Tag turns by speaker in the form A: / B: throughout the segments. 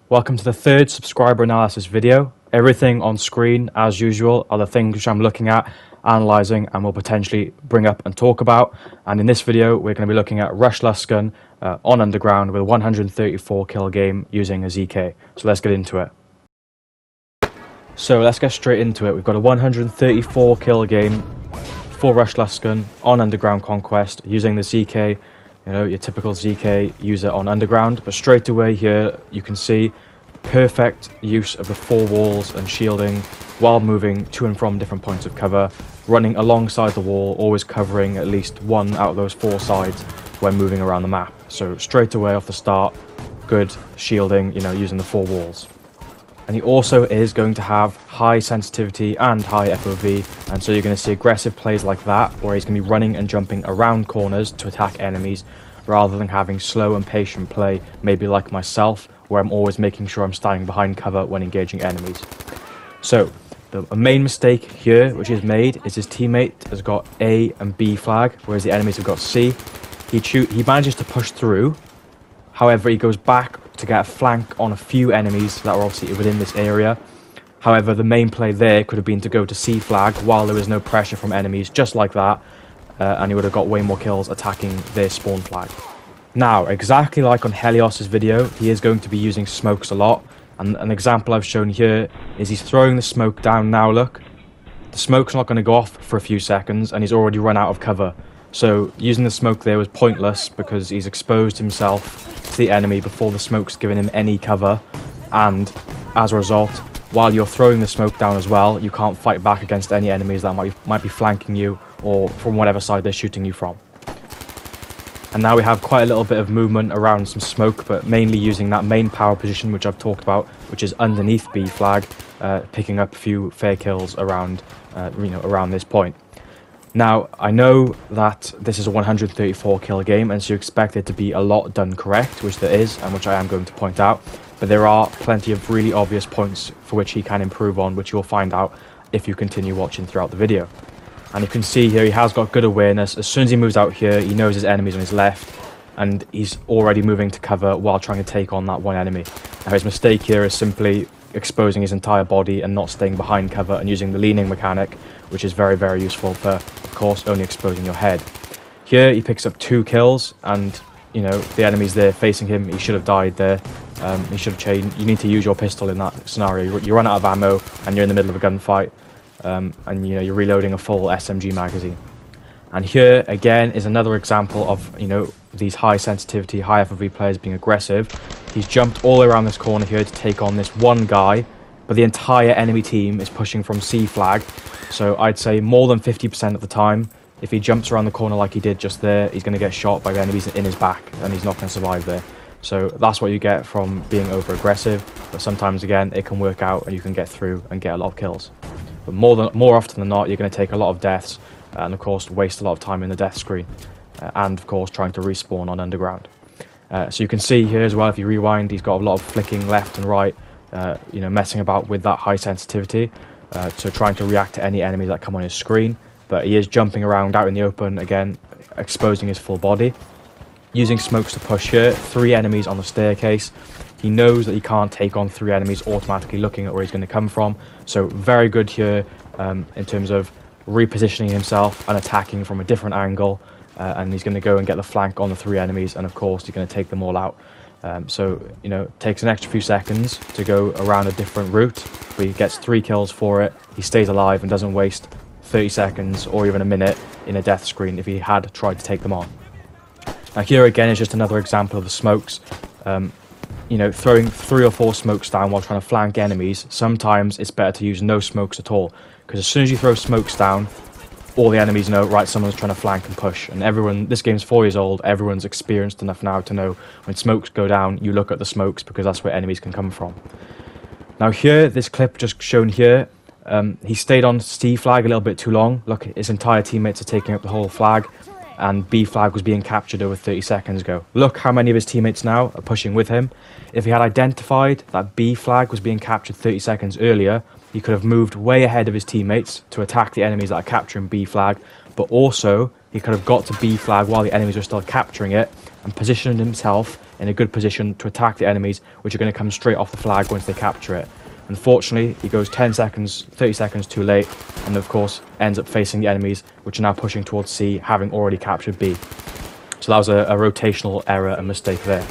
A: Welcome to the third subscriber analysis video. Everything on screen, as usual, are the things which I'm looking at, analysing, and will potentially bring up and talk about. And in this video, we're going to be looking at Rush Lusken on Underground with a 134 kill game using a ZK. So let's get into it. So let's get straight into it. We've got a 134 kill game for Rush Lusken on Underground Conquest using the ZK. You know, your typical ZK user on Underground, but straight away here you can see perfect use of the four walls and shielding while moving to and from different points of cover, running alongside the wall, always covering at least one out of those four sides when moving around the map. So straight away off the start, good shielding, you know, using the four walls. And he also is going to have high sensitivity and high FOV, and so you're going to see aggressive plays like that, where he's going to be running and jumping around corners to attack enemies, rather than having slow and patient play, maybe like myself, where I'm always making sure I'm standing behind cover when engaging enemies. So, the main mistake here, which is made, is his teammate has got A and B flag, whereas the enemies have got C. He manages to push through, however he goes back to get a flank on a few enemies that are obviously within this area. However, the main play there could have been to go to C flag while there was no pressure from enemies, just like that, and he would have got way more kills attacking their spawn flag. Now, exactly like on Helios's video, he is going to be using smokes a lot, and an example I've shown here is he's throwing the smoke down now. Look, the smoke's not going to go off for a few seconds and he's already run out of cover. So using the smoke there was pointless because he's exposed himself to the enemy before the smoke's given him any cover, and as a result, while you're throwing the smoke down as well, you can't fight back against any enemies that might be flanking you or from whatever side they're shooting you from. And now we have quite a little bit of movement around some smoke, but mainly using that main power position which I've talked about, which is underneath B flag, picking up a few fair kills around around this point. Now, I know that this is a 134 kill game, and so you expect it to be a lot done correct, which there is, and which I am going to point out. But there are plenty of really obvious points for which he can improve on, which you'll find out if you continue watching throughout the video. And you can see here he has got good awareness. As soon as he moves out here, he knows his enemy's on his left, and he's already moving to cover while trying to take on that one enemy. Now, his mistake here is simply exposing his entire body and not staying behind cover and using the leaning mechanic, which is very, very useful for, of course, only exposing your head. Here he picks up 2 kills, and you know the enemy's there facing him. He should have died there. He should have changed. You need to use your pistol in that scenario. You run out of ammo and you're in the middle of a gunfight, and you know you're reloading a full SMG magazine. And here again is another example of these high sensitivity, high FOV players being aggressive. He's jumped all around this corner here to take on this one guy, but the entire enemy team is pushing from C flag. So I'd say more than 50% of the time, if he jumps around the corner like he did just there, he's going to get shot by the enemies in his back, and he's not going to survive there. So that's what you get from being over aggressive, but sometimes again it can work out and you can get through and get a lot of kills. But more often than not, you're going to take a lot of deaths, and of course waste a lot of time in the death screen, and of course trying to respawn on Underground. So you can see here as well, if you rewind, he's got a lot of flicking left and right, messing about with that high sensitivity, so trying to react to any enemies that come on his screen. But he is jumping around out in the open, again exposing his full body. Using smokes to push here, 3 enemies on the staircase. He knows that he can't take on 3 enemies automatically looking at where he's going to come from, so very good here in terms of repositioning himself and attacking from a different angle, and he's going to go and get the flank on the 3 enemies, and of course he's going to take them all out. So it takes an extra few seconds to go around a different route, but he gets 3 kills for it. He stays alive and doesn't waste 30 seconds or even a minute in a death screen if he had tried to take them on. Now here again is just another example of the smokes. Throwing 3 or 4 smokes down while trying to flank enemies, sometimes it's better to use no smokes at all, because as soon as you throw smokes down, all the enemies know, right, someone's trying to flank and push. And everyone, this game's 4 years old, everyone's experienced enough now to know when smokes go down, you look at the smokes, because that's where enemies can come from. Now here, this clip just shown here, he stayed on C flag a little bit too long. Look, his entire teammates are taking up the whole flag, and B flag was being captured over 30 seconds ago. Look how many of his teammates now are pushing with him. If he had identified that B flag was being captured 30 seconds earlier, he could have moved way ahead of his teammates to attack the enemies that are capturing B flag, but also he could have got to B flag while the enemies were still capturing it and positioned himself in a good position to attack the enemies, which are going to come straight off the flag once they capture it. Unfortunately, he goes 10 seconds, 30 seconds too late, and of course ends up facing the enemies, which are now pushing towards C, having already captured B. So that was a rotational error and mistake there.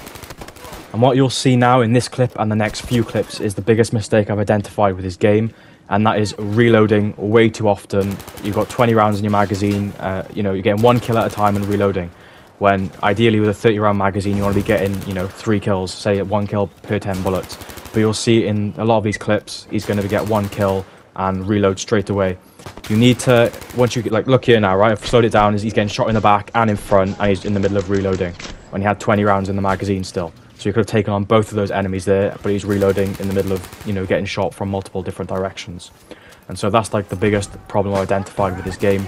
A: And what you'll see now in this clip and the next few clips is the biggest mistake I've identified with this game, and that is reloading way too often. You've got 20 rounds in your magazine, you know, you're getting 1 kill at a time and reloading, when ideally with a 30 round magazine you want to be getting, you know, 3 kills, say 1 kill per 10 bullets. But you'll see in a lot of these clips he's going to get 1 kill and reload straight away. You need to, once you like, look here now, right, I've slowed it down, he's getting shot in the back and in front, and he's in the middle of reloading when he had 20 rounds in the magazine still. So you could have taken on both of those enemies there, but he's reloading in the middle of, you know, getting shot from multiple different directions. And so that's like the biggest problem I identified with this game,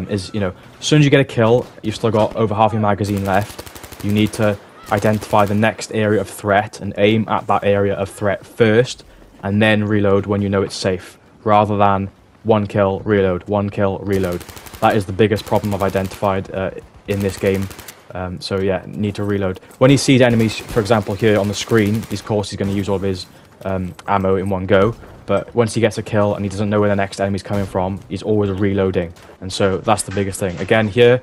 A: is, you know, as soon as you get a kill, you've still got over half your magazine left. You need to identify the next area of threat and aim at that area of threat first, and then reload when you know it's safe, rather than 1 kill, reload, 1 kill, reload. That is the biggest problem I've identified in this game. So yeah, need to reload. When he sees enemies, for example here on the screen, of course he's going to use all of his ammo in one go, but once he gets a kill and he doesn't know where the next enemy's coming from, he's always reloading. And so that's the biggest thing. Again here,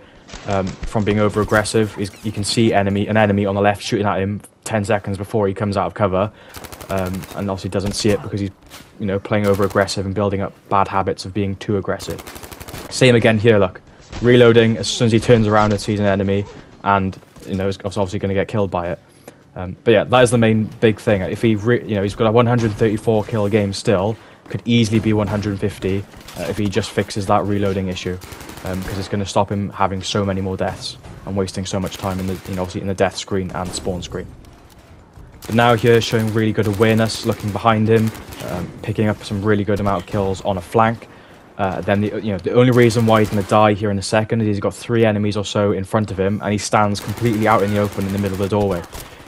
A: from being over aggressive, you can see an enemy on the left shooting at him 10 seconds before he comes out of cover, and obviously doesn't see it because he's, you know, playing over aggressive and building up bad habits of being too aggressive. Same again here, look, reloading as soon as he turns around and sees an enemy, and you know, he's obviously going to get killed by it. But yeah, that is the main big thing. If he, you know, he's got a 134 kill game still, could easily be 150 if he just fixes that reloading issue, because it's going to stop him having so many more deaths and wasting so much time in the, you know, obviously in the death screen and spawn screen. But now here, showing really good awareness, looking behind him, picking up some really good amount of kills on a flank. Then the only reason why he's going to die here in a second is he's got 3 enemies or so in front of him, and he stands completely out in the open in the middle of the doorway.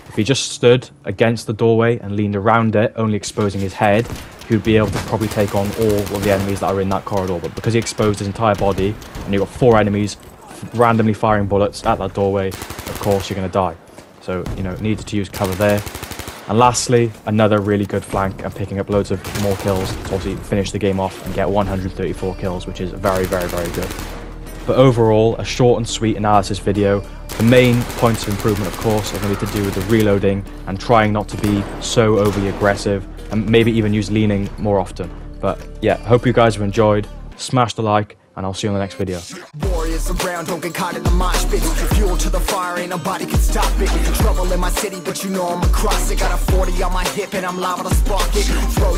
A: If he just stood against the doorway and leaned around it, only exposing his head, he would be able to probably take on all of the enemies that are in that corridor. But because he exposed his entire body, and you've got 4 enemies randomly firing bullets at that doorway, of course you're going to die. So, you know, needed to use cover there. And lastly, another really good flank and picking up loads of more kills to obviously finish the game off and get 134 kills, which is very, very, very good. But overall, a short and sweet analysis video. The main points of improvement, of course, are going to be to do with the reloading and trying not to be so overly aggressive, and maybe even use leaning more often. But yeah, hope you guys have enjoyed. Smash the like, and I'll see you in the next video.
B: Warriors around, don't get caught in the mosh pit. Fuel to the fire, ain't nobody can stop it. Trouble in my city, but you know I'm across it. Got a 40 on my hip and I'm liable to spark it. Throw